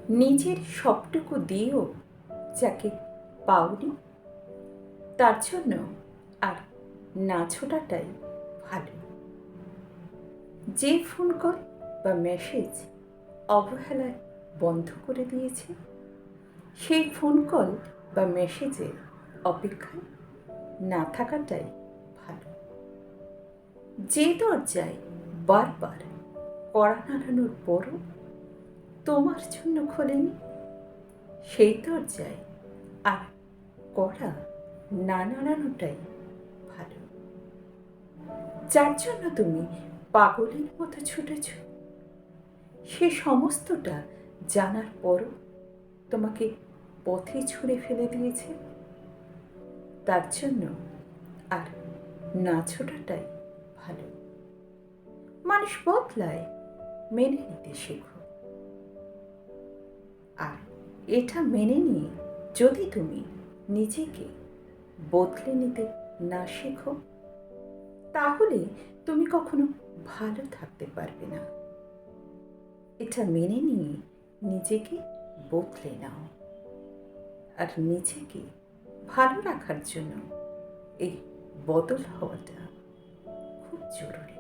নিজের সবটুকু দিয়েও যাকে পাওনি, তার জন্য আর না ছোটাটাই ভালো। যে ফোন কল বা মেসেজ অবহেলায় বন্ধ করে দিয়েছে, সেই ফোন কল বা মেসেজের অপেক্ষায় না থাকাটাই ভালো। যে দরজায় বারবার কড়া নাড়ানোর পরও তোমার জন্য খোলেনি, সেই দরজায় আর কড়া না নাড়ানোটাই ভালো। যার জন্য তুমি পাগলের মতো ছুটেছ, সে সমস্তটা জানার পরও তোমাকে পথে ছুঁড়ে ফেলে দিয়েছে, তার জন্য আর না ছোটাটাই ভালো। মানুষ বদলায়, মেনে নিতে শেখো। আর এটা মেনে নিয়ে যদি তুমি নিজেকে বদলে নিতে না শেখো, তাহলে তুমি কখনো ভালো থাকতে পারবে না। এটা মেনে নিয়ে নিজেকে বদলে নাও। আর নিজেকে ভালো রাখার জন্য এই বদল হওয়াটা খুব জরুরি।